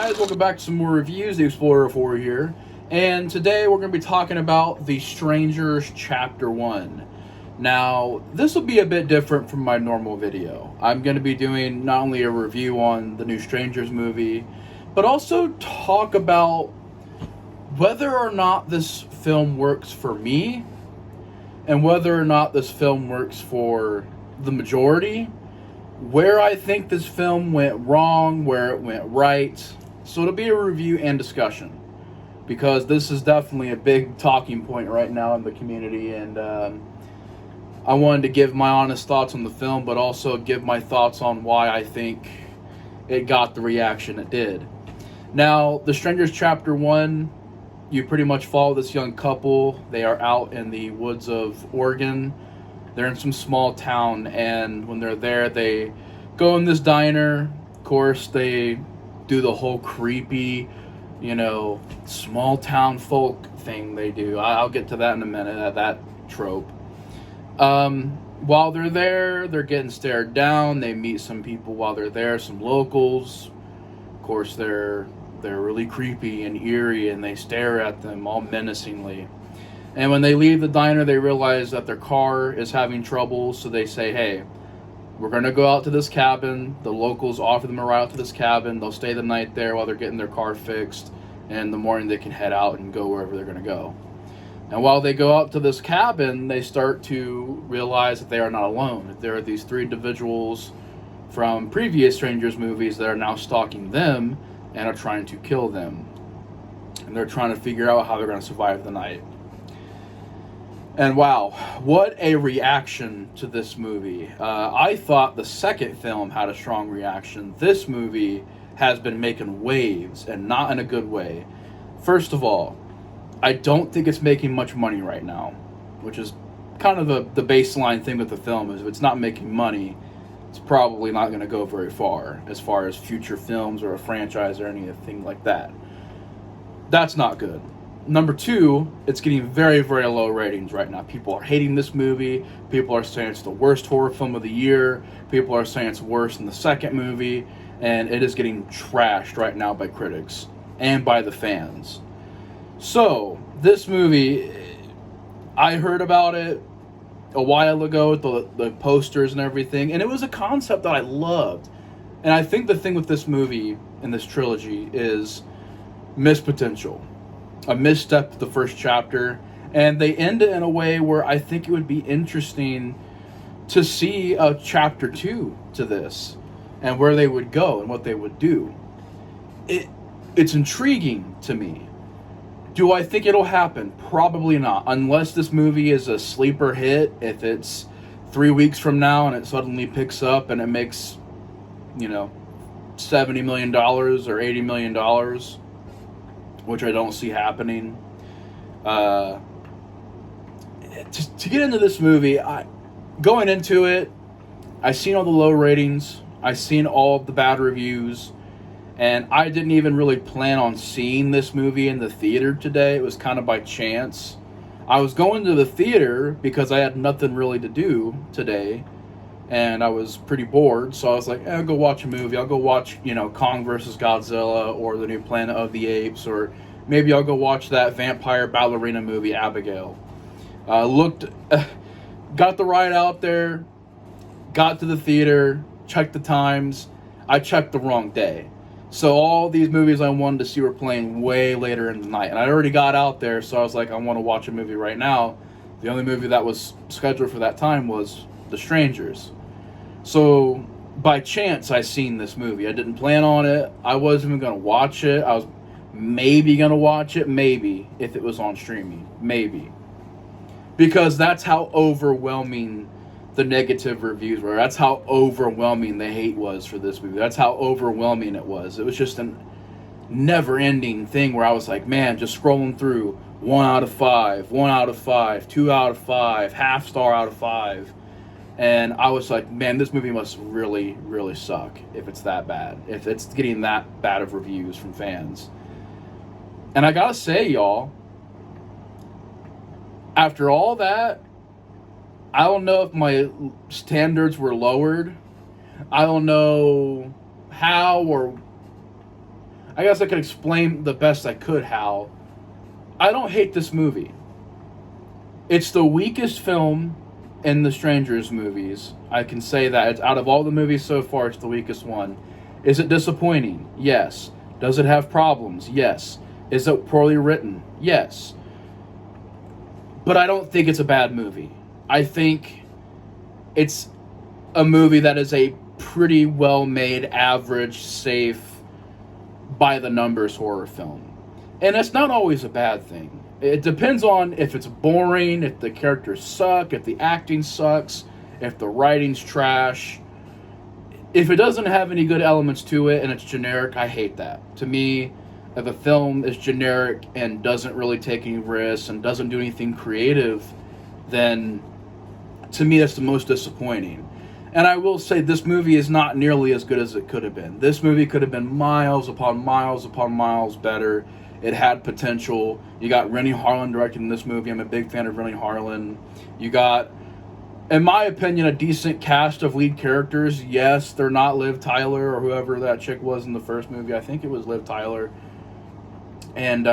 guys, welcome back to some more reviews. The Explorer 4 here, and today we're going to be talking about The Strangers Chapter 1. Now, this will be a bit different from my normal video. I'm going to be doing not only a review on the new Strangers movie, but also talk about whether or not this film works for me, and whether or not this film works for the majority, where I think this film went wrong, where it went right. So it'll be a review and discussion, because this is definitely a big talking point right now in the community, and I wanted to give my honest thoughts on the film, but also give my thoughts on why I think it got the reaction it did. Now, The Strangers Chapter 1, you pretty much follow this young couple. They are out in the woods of Oregon. They're in some small town, and when they're there, they go in this diner. Of course, they do the whole creepy, small town folk thing they do. I'll get to that in a minute, that trope. While they're there, they're getting stared down. They meet some people while they're there, some locals. Of course, they're really creepy and eerie, and they stare at them all menacingly. And when they leave the diner, they realize that their car is having trouble, so they say, hey, we're going to go out to this cabin. The locals offer them a ride out to this cabin. They'll stay the night there while they're getting their car fixed, and in the morning they can head out and go wherever they're going to go. And while they go out to this cabin, they start to realize that they are not alone. There are these three individuals from previous Strangers movies that are now stalking them and are trying to kill them. And they're trying to figure out how they're going to survive the night. And wow, what a reaction to this movie. I thought the second film had a strong reaction. This movie has been making waves, and not in a good way. First of all, I don't think it's making much money right now, which is kind of the baseline thing with the film, is if it's not making money, it's probably not going to go very far as future films or a franchise or anything like that. That's not good. Number two, it's getting very, very low ratings right now. People are hating this movie. People are saying it's the worst horror film of the year. People are saying it's worse than the second movie. And it is getting trashed right now by critics and by the fans. So, this movie, I heard about it a while ago with the posters and everything. And it was a concept that I loved. And I think the thing with this movie and this trilogy is missed potential. A misstep with the first chapter, and they end it in a way where I think it would be interesting to see a chapter 2 to this, and where they would go and what they would do. It's intriguing to me. Do I think it'll happen? Probably not, unless this movie is a sleeper hit. If it's 3 weeks from now and it suddenly picks up and it makes, $70 million or $80 million, which I don't see happening. To get into this movie, going into it, I seen all the low ratings, I seen all the bad reviews, and I didn't even really plan on seeing this movie in the theater today. It was kind of by chance. I was going to the theater because I had nothing really to do today, and I was pretty bored, so I was like, I'll go watch a movie. I'll go watch, Kong vs. Godzilla, or the new Planet of the Apes, or maybe I'll go watch that vampire ballerina movie, Abigail. Got the ride out there, got to the theater, checked the times. I checked the wrong day. So all these movies I wanted to see were playing way later in the night. And I already got out there, so I was like, I want to watch a movie right now. The only movie that was scheduled for that time was The Strangers. So, by chance, I seen this movie. I didn't plan on it. I wasn't even going to watch it. I was maybe going to watch it, maybe, if it was on streaming. Maybe. Because that's how overwhelming the negative reviews were. That's how overwhelming the hate was for this movie. That's how overwhelming it was. It was just a never-ending thing where I was like, man, just scrolling through 1 out of 5, 1 out of 5, 2 out of 5, half star out of 5. And I was like, man, this movie must really, really suck if it's that bad. If it's getting that bad of reviews from fans. And I gotta say, y'all, after all that, I don't know if my standards were lowered. I don't know how, or I guess I could explain the best I could how. I don't hate this movie. It's the weakest film in the Strangers movies. I can say that. It's, out of all the movies so far, it's the weakest one. Is it disappointing? Yes. Does it have problems? Yes. Is it poorly written? Yes. But I don't think it's a bad movie. I think it's a movie that is a pretty well-made, average, safe, by-the-numbers horror film. And it's not always a bad thing. It depends on if it's boring, if the characters suck, if the acting sucks, if the writing's trash. If it doesn't have any good elements to it and it's generic, I hate that. To me, if a film is generic and doesn't really take any risks and doesn't do anything creative, then to me that's the most disappointing. And I will say this movie is not nearly as good as it could have been. This movie could have been miles upon miles upon miles better. It had potential. You got Rennie Harlan directing this movie. I'm a big fan of Rennie Harlan. You got, in my opinion, a decent cast of lead characters. Yes, they're not Liv Tyler or whoever that chick was in the first movie. I think it was Liv Tyler. And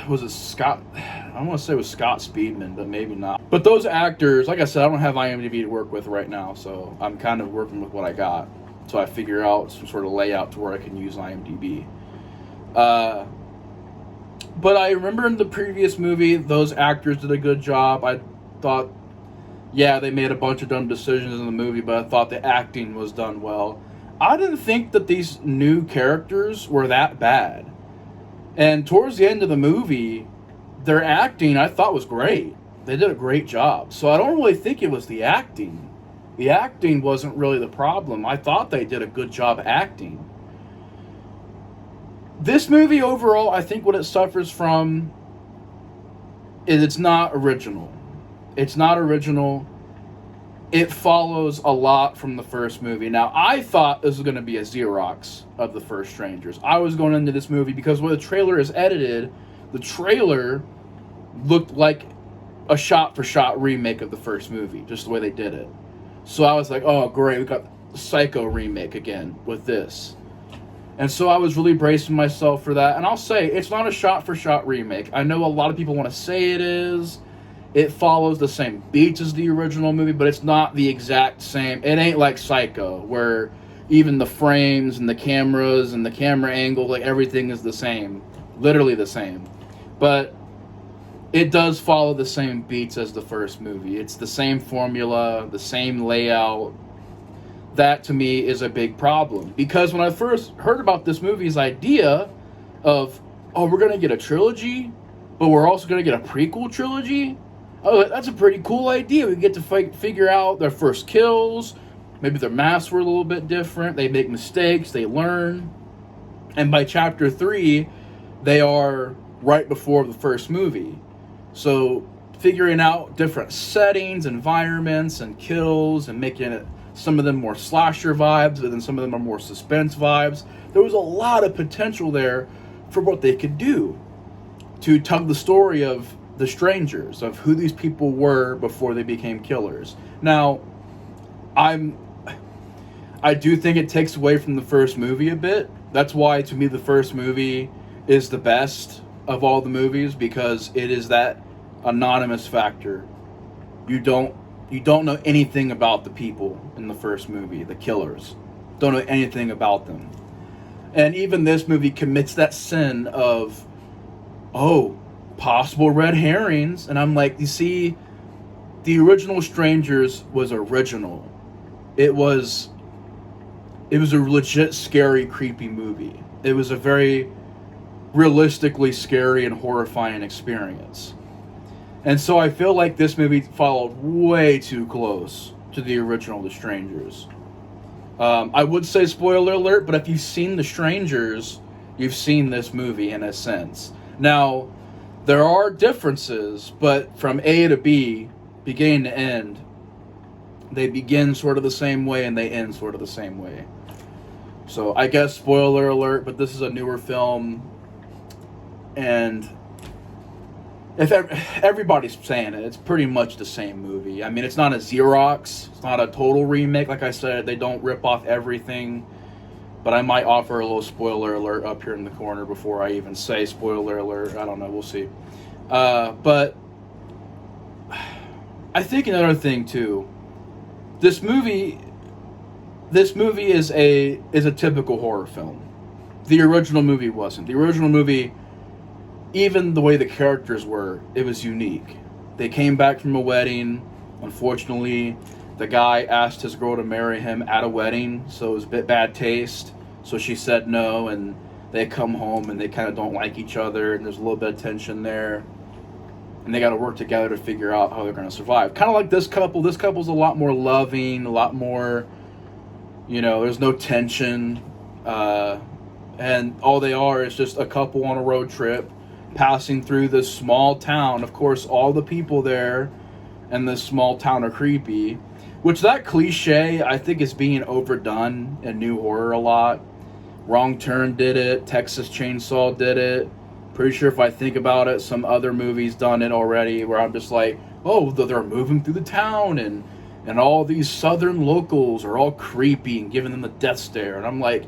was it Scott? I want to say it was Scott Speedman, but maybe not. But those actors, like I said, I don't have IMDb to work with right now, so I'm kind of working with what I got. So I figure out some sort of layout to where I can use IMDb. But I remember in the previous movie, those actors did a good job. I thought, yeah, they made a bunch of dumb decisions in the movie, but I thought the acting was done well. I didn't think that these new characters were that bad. And towards the end of the movie, their acting I thought was great. They did a great job. So I don't really think it was the acting. The acting wasn't really the problem. I thought they did a good job acting. This movie overall, I think what it suffers from is it's not original. It's not original. It follows a lot from the first movie. Now, I thought this was going to be a Xerox of the first Strangers. I was going into this movie because when the trailer is edited, the trailer looked like a shot-for-shot remake of the first movie, just the way they did it. So I was like, oh, great, we got the Psycho remake again with this. And so I was really bracing myself for that. And I'll say, it's not a shot-for-shot remake. I know a lot of people want to say it is. It follows the same beats as the original movie, but it's not the exact same. It ain't like Psycho, where even the frames and the cameras and the camera angle, like everything is the same. Literally the same. But it does follow the same beats as the first movie. It's the same formula, the same layout. That, to me, is a big problem. Because when I first heard about this movie's idea of, oh, we're going to get a trilogy, but we're also going to get a prequel trilogy, oh, that's a pretty cool idea. We get to figure out their first kills. Maybe their masks were a little bit different. They make mistakes. They learn. And by chapter 3, they are right before the first movie. So figuring out different settings, environments, and kills, and making it some of them more slasher vibes, and then some of them are more suspense vibes. There was a lot of potential there for what they could do to tell the story of the Strangers, of who these people were before they became killers. Now, I do think it takes away from the first movie a bit. That's why, to me, the first movie is the best of all the movies, because it is that anonymous factor. You don't know anything about the people in the first movie, the killers. Don't know anything about them. And even this movie commits that sin of, oh, possible red herrings. And I'm like, you see, the original Strangers was original. It was a legit scary, creepy movie. It was a very realistically scary and horrifying experience. And so I feel like this movie followed way too close to the original The Strangers. I would say spoiler alert, but if you've seen The Strangers, you've seen this movie in a sense. Now, there are differences, but from A to B, beginning to end, they begin sort of the same way and they end sort of the same way. So I guess spoiler alert, but this is a newer film, and if everybody's saying it, it's pretty much the same movie. I mean, it's not a Xerox. It's not a total remake. Like I said, they don't rip off everything. But I might offer a little spoiler alert up here in the corner before I even say spoiler alert. I don't know. We'll see. But I think another thing too. This movie is a typical horror film. The original movie wasn't. The original movie, even the way the characters were, it was unique. They came back from a wedding. Unfortunately, the guy asked his girl to marry him at a wedding, so it was a bit bad taste. So she said no, and they come home and they kind of don't like each other, and there's a little bit of tension there. And they got to work together to figure out how they're going to survive. Kind of like this couple. This couple's a lot more loving, a lot more, there's no tension. And all they are is just a couple on a road trip passing through this small town. Of course, all the people there in this small town are creepy, which that cliche, I think, is being overdone in new horror a lot. Wrong Turn did it. Texas Chainsaw did it. Pretty sure if I think about it, some other movies done it already, where I'm just like, oh, they're moving through the town, and all these southern locals are all creepy and giving them the death stare. And I'm like,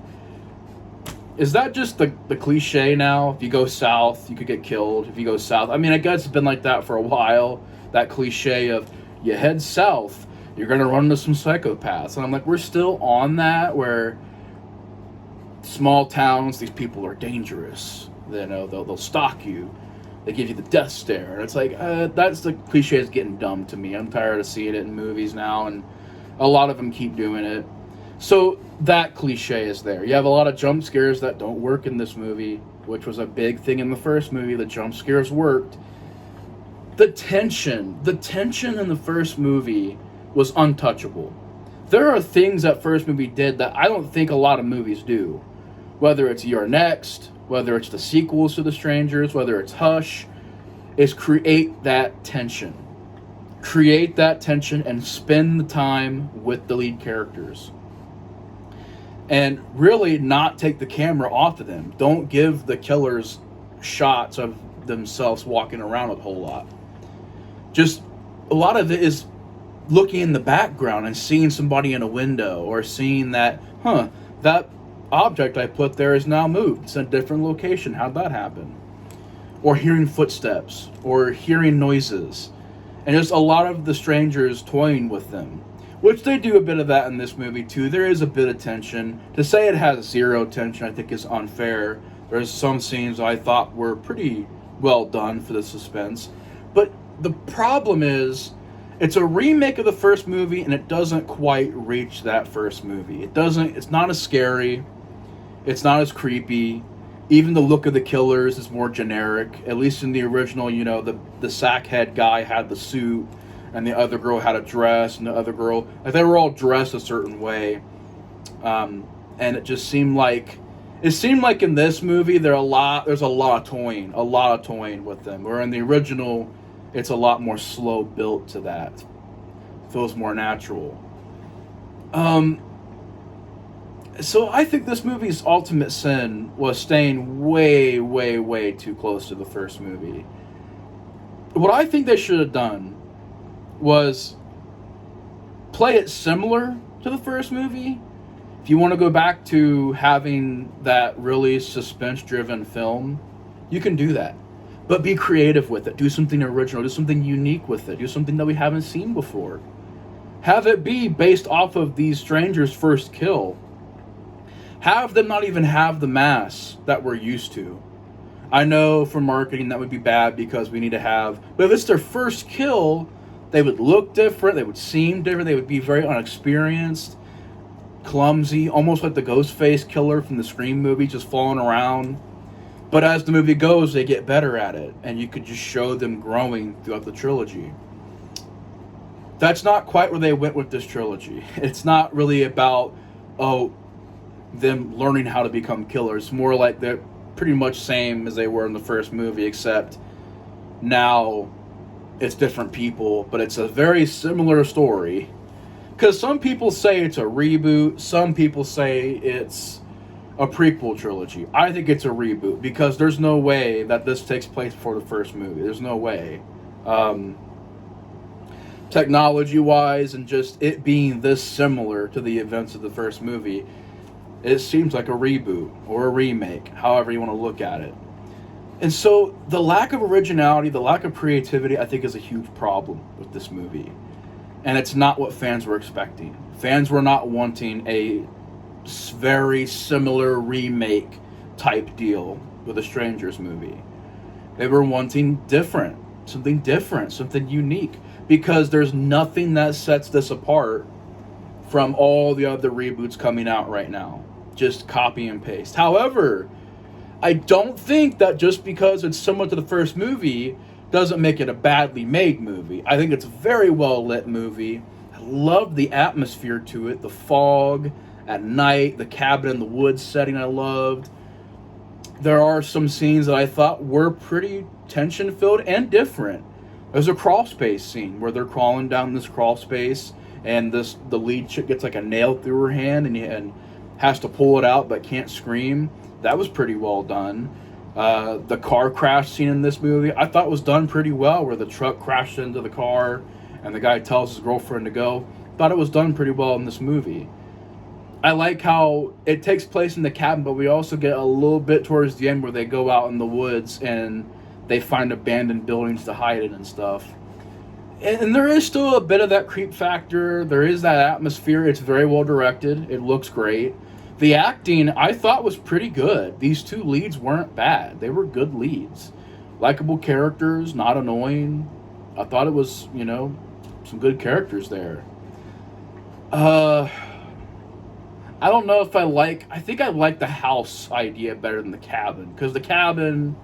is that just the cliche now? If you go south, you could get killed. If you go south, I mean, I guess it's been like that for a while. That cliche of, you head south, you're going to run into some psychopaths. And I'm like, we're still on that, where small towns, these people are dangerous. They'll stalk you. They give you the death stare. And it's like, that's the cliche is getting dumb to me. I'm tired of seeing it in movies now, and a lot of them keep doing it. So that cliche is there. You have a lot of jump scares that don't work in this movie, which was a big thing in the first movie. The jump scares worked. The tension in the first movie was untouchable. There are things that first movie did that I don't think a lot of movies do. Whether it's You're Next, whether it's the sequels to The Strangers, whether it's Hush, is create that tension. Create that tension and spend the time with the lead characters. And really not take the camera off of them. Don't give the killers shots of themselves walking around a whole lot. Just a lot of it is looking in the background and seeing somebody in a window, or seeing that, that object I put there is now moved. It's in a different location. How'd that happen? Or hearing footsteps, or hearing noises. And just a lot of the strangers toying with them, which they do a bit of that in this movie too. There is a bit of tension. To say it has zero tension, I think, is unfair. There's some scenes I thought were pretty well done for the suspense. But the problem is, it's a remake of the first movie, and it doesn't quite reach that first movie. It's not as scary. It's not as creepy. Even the look of the killers is more generic. At least in the original, the sackhead guy had the suit, and the other girl had a dress, and the other girl, they were all dressed a certain way. And it just seemed like in this movie there's a lot of toying with them. Where in the original, it's a lot more slow built to that. Feels more natural. So I think this movie's ultimate sin was staying way, way, way too close to the first movie. What I think they should have done was play it similar to the first movie. If you want to go back to having that really suspense-driven film, you can do that. But be creative with it. Do something original. Do something unique with it. Do something that we haven't seen before. Have it be based off of these strangers' first kill. Have them not even have the masks that we're used to. I know for marketing that would be bad because we need to have... But if it's their first kill, they would look different. They would seem different. They would be very unexperienced, clumsy, almost like the Ghostface killer from the Scream movie, just falling around. But as the movie goes, they get better at it, and you could just show them growing throughout the trilogy. That's not quite where they went with this trilogy. It's not really about, them learning how to become killers. It's more like they're pretty much same as they were in the first movie, except now it's different people, but it's a very similar story. Because some people say it's a reboot, some people say it's a prequel trilogy. I think it's a reboot, because there's no way that this takes place before the first movie. There's no way. Technology-wise, and just it being this similar to the events of the first movie, It seems like a reboot or a remake, however you want to look at it. And so the lack of originality, the lack of creativity, I think is a huge problem with this movie. And it's not what fans were expecting. Fans were not wanting a very similar remake type deal with a Strangers movie. They were wanting different, something unique. Because there's nothing that sets this apart from all the other reboots coming out right now. Just copy and paste. However, I don't think that just because it's similar to the first movie doesn't make it a badly made movie. I think it's a very well lit movie. I love the atmosphere to it. The fog at night, the cabin in the woods setting I loved. There are some scenes that I thought were pretty tension filled and different. There's a crawl space scene where they're crawling down this crawl space and the lead chick gets like a nail through her hand and has to pull it out but can't scream. That was pretty well done. The car crash scene in this movie I thought was done pretty well, where the truck crashed into the car and the guy tells his girlfriend to go. Thought it was done pretty well in this movie. I like how it takes place in the cabin, but we also get a little bit towards the end where they go out in the woods and they find abandoned buildings to hide in and stuff. And there is still a bit of that creep factor. There is that atmosphere. It's very well directed. It looks great. The acting, I thought, was pretty good. These two leads weren't bad. They were good leads. Likable characters, not annoying. I thought it was, some good characters there. I don't know if I think I like the house idea better than the cabin. Because the cabin,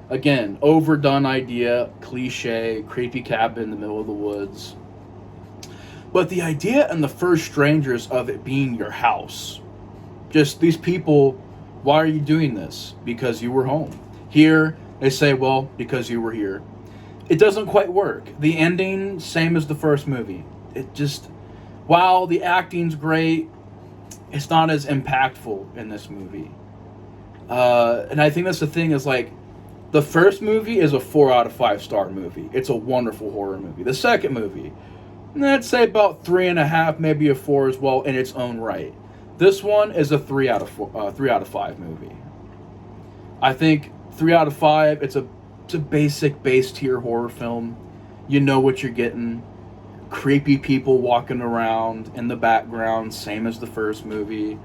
again, overdone idea, cliche, creepy cabin in the middle of the woods. But the idea in the first Strangers of it being your house. Just these people, why are you doing this? Because you were home. Here, they say, well, because you were here. It doesn't quite work. The ending, same as the first movie. It just, while the acting's great, it's not as impactful in this movie. And I think that's the thing is like, the first movie is a 4 out of 5 star movie. It's a wonderful horror movie. The second movie, I'd say about 3.5, maybe a 4 as well in its own right. This one is a 3 out of 5 movie. I think 3 out of 5. It's a basic base tier horror film. You know what you're getting. Creepy people walking around in the background, same as the first movie.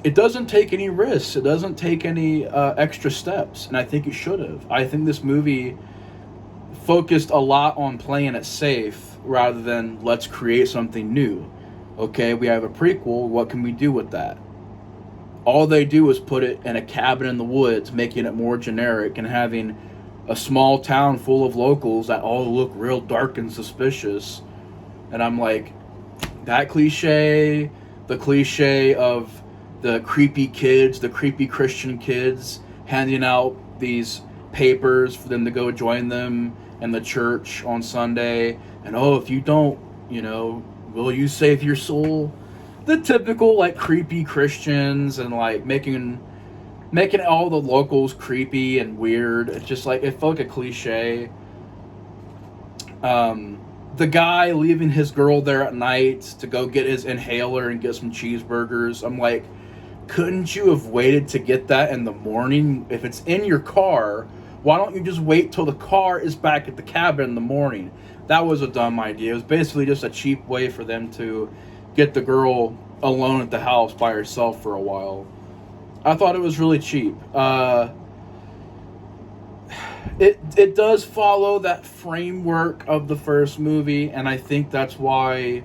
It doesn't take any risks. It doesn't take any extra steps, and I think it should have. I think this movie focused a lot on playing it safe rather than let's create something new. Okay, we have a prequel. What can we do with that? All they do is put it in a cabin in the woods, making it more generic and having a small town full of locals that all look real dark and suspicious. And I'm like, that cliche, the cliche of the creepy kids, the creepy Christian kids handing out these papers for them to go join them in the church on Sunday. And if you don't, will you save your soul? The typical like creepy Christians and like making all the locals creepy and weird. It's just like, it felt like a cliche. The guy leaving his girl there at night to go get his inhaler and get some cheeseburgers. I'm like, couldn't you have waited to get that in the morning? If it's in your car, why don't you just wait till the car is back at the cabin in the morning? That was a dumb idea. It was basically just a cheap way for them to get the girl alone at the house by herself for a while. I thought it was really cheap. It does follow that framework of the first movie, and I think that's why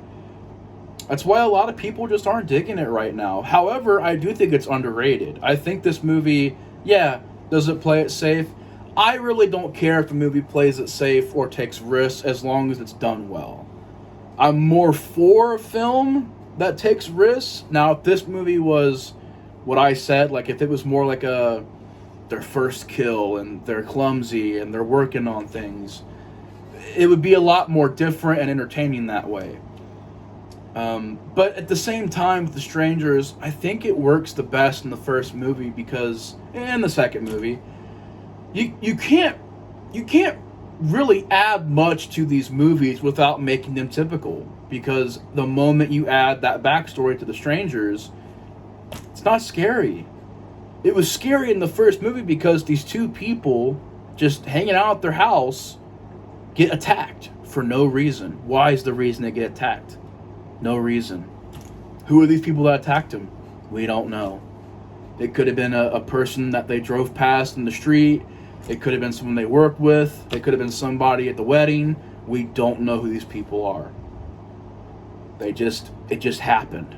a lot of people just aren't digging it right now. However, I do think it's underrated. I think this movie, does it play it safe? I really don't care if the movie plays it safe or takes risks as long as it's done well. I'm more for a film that takes risks. Now, if this movie was what I said, like if it was more like their first kill and they're clumsy and they're working on things, it would be a lot more different and entertaining that way. But at the same time, with The Strangers, I think it works the best in the first movie because, in the second movie, you can't really add much to these movies without making them typical. Because the moment you add that backstory to The Strangers, It's not scary. It was scary in the first movie because these two people just hanging out at their house get attacked for no reason. Why is the reason they get attacked? No reason. Who are these people that attacked them? We don't know. It could have been a person that they drove past in the street. It could have been someone they worked with. It could have been somebody at the wedding. We don't know who these people are. It just happened.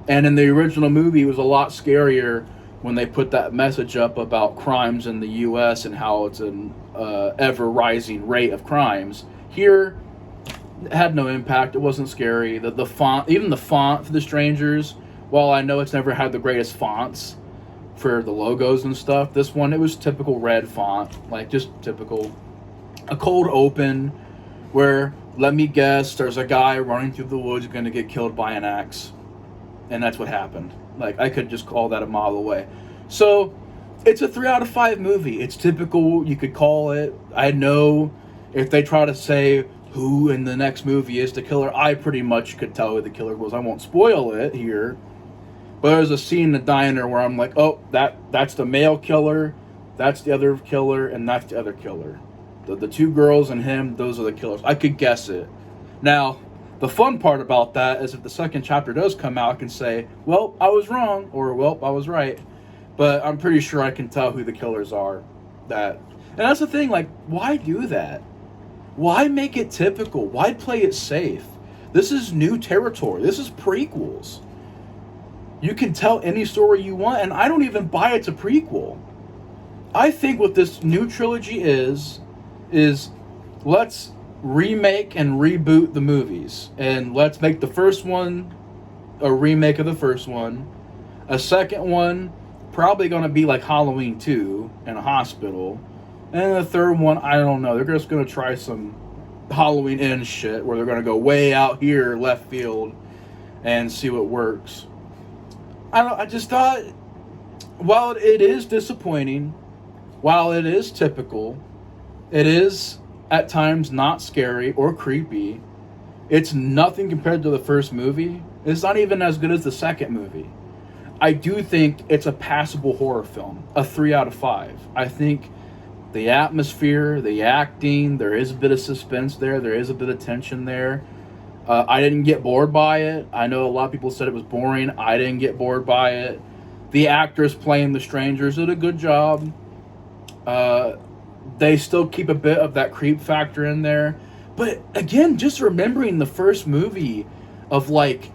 And in the original movie, it was a lot scarier when they put that message up about crimes in the U.S. and how it's an ever-rising rate of crimes. Here, it had no impact. It wasn't scary. The font, even the font for the Strangers, while I know it's never had the greatest fonts for the logos and stuff, this one, it was typical red font. Like, just typical. A cold open where, let me guess, there's a guy running through the woods going to get killed by an axe. And that's what happened. Like, I could just call that a mile away. So, it's a 3 out of 5 movie. It's typical, you could call it. I know if they try to say who in the next movie is the killer, I pretty much could tell who the killer was. I won't spoil it here. But there's a scene in the diner where I'm like, oh, that's the male killer, that's the other killer, and that's the other killer. The two girls and him, those are the killers. I could guess it. Now, the fun part about that is if the second chapter does come out, I can say, well, I was wrong, or, well, I was right. But I'm pretty sure I can tell who the killers are. And that's the thing, like, why do that? Why make it typical? Why play it safe? This is new territory. This is prequels. You can tell any story you want, and I don't even buy it's a prequel. I think what this new trilogy is let's remake and reboot the movies. And let's make the first one a remake of the first one. A second one, probably going to be like Halloween 2 in a hospital. And the third one, I don't know. They're just going to try some Halloween Inn shit where they're going to go way out here left field and see what works. I just thought, while it is disappointing, while it is typical, it is at times not scary or creepy. It's nothing compared to the first movie. It's not even as good as the second movie. I do think it's a passable horror film, a 3 out of 5. I think the atmosphere, the acting, there is a bit of suspense there. There is a bit of tension there. I didn't get bored by it. I know a lot of people said it was boring. I didn't get bored by it. The actors playing the strangers did a good job. They still keep a bit of that creep factor in there. But again, just remembering the first movie of like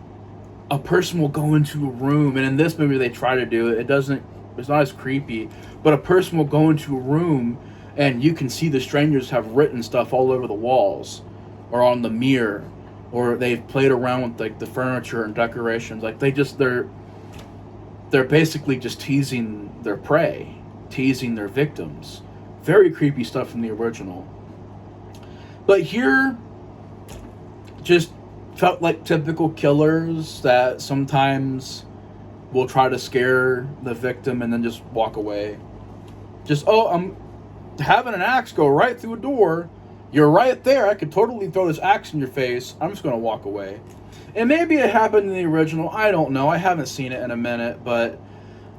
a person will go into a room, and in this movie they try to do it. It's not as creepy, but a person will go into a room and you can see the strangers have written stuff all over the walls or on the mirror, or they've played around with like the furniture and decorations. Like they're basically just teasing their prey, teasing their victims. Very creepy stuff from the original. But here, just felt like typical killers that sometimes will try to scare the victim and then just walk away. Just, oh, I'm having an axe go right through a door. You're right there. I could totally throw this axe in your face. I'm just going to walk away. And maybe it happened in the original. I don't know. I haven't seen it in a minute, but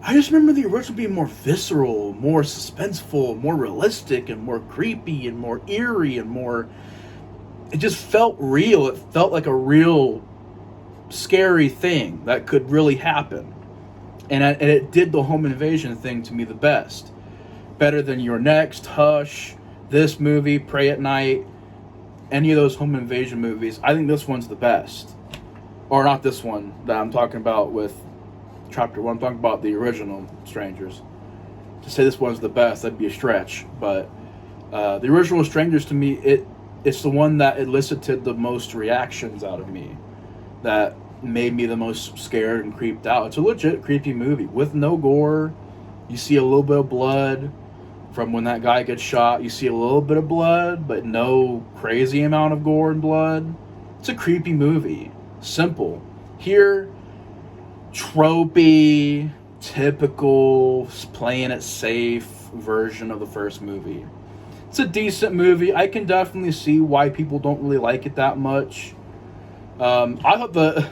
I just remember the original being more visceral, more suspenseful, more realistic, and more creepy, and more eerie, and more... It just felt real. It felt like a real scary thing that could really happen. And it did the home invasion thing to me the best. Better than Your Next, Hush, this movie, Pray at Night, any of those home invasion movies. I think this one's the best. Or not this one that I'm talking about with Chapter 1. I'm talking about the original Strangers. To say this one's the best, that'd be a stretch. But the original Strangers, to me, it's the one that elicited the most reactions out of me. That made me the most scared and creeped out. It's a legit creepy movie with no gore. You see a little bit of blood from when that guy gets shot. You see a little bit of blood, but no crazy amount of gore and blood. It's a creepy movie. Simple. Here, tropey, typical, playing it safe version of the first movie. It's a decent movie. I can definitely see why people don't really like it that much. I thought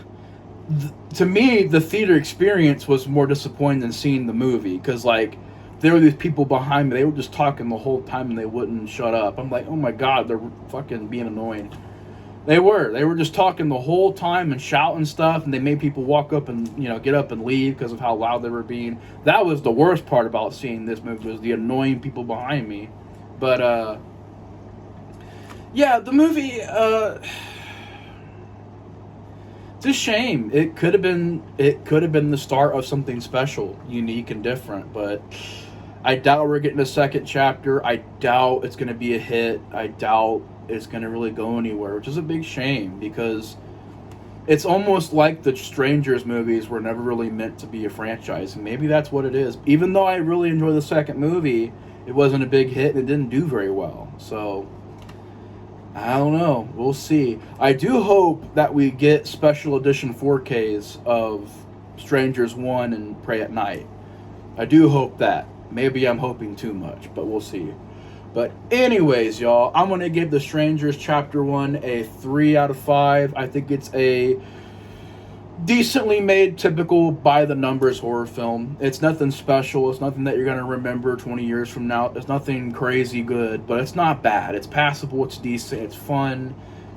to me, the theater experience was more disappointing than seeing the movie, because like there were these people behind me, they were just talking the whole time and they wouldn't shut up. I'm like, oh my god, they're fucking being annoying. They were just talking the whole time and shouting stuff, and they made people walk up and get up and leave because of how loud they were being. That was the worst part about seeing this movie, was the annoying people behind me. But yeah, the movie. It's a shame. It could have been the start of something special, unique and different, but I doubt we're getting a second chapter. I doubt it's going to be a hit. I doubt it's going to really go anywhere, which is a big shame, because it's almost like the Strangers movies were never really meant to be a franchise, and maybe that's what it is. Even though I really enjoyed the second movie, it wasn't a big hit and it didn't do very well. So I don't know. We'll see. I do hope that we get special edition 4Ks of Strangers 1 and Pray at Night. I do hope that. Maybe I'm hoping too much, but we'll see. But anyways, y'all, I'm going to give The Strangers Chapter 1 a 3 out of 5. I think it's a decently made, typical by-the-numbers horror film. It's nothing special. It's nothing that you're going to remember 20 years from now. It's nothing crazy good, but it's not bad. It's passable. It's decent. It's fun.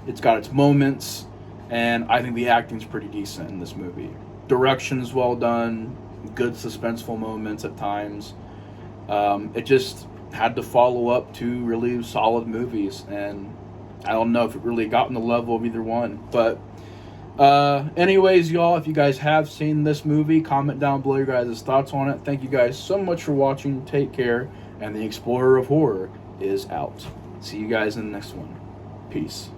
It's got its moments, and I think the acting's pretty decent in this movie. Direction's well done. Good suspenseful moments at times. It just had to follow up two really solid movies, and I don't know if it really got on the level of either one, but anyways, y'all, if you guys have seen this movie, comment down below your guys' thoughts on it. Thank you guys so much for watching. Take care, and the Explorer of Horror is out. See you guys in the next one. Peace.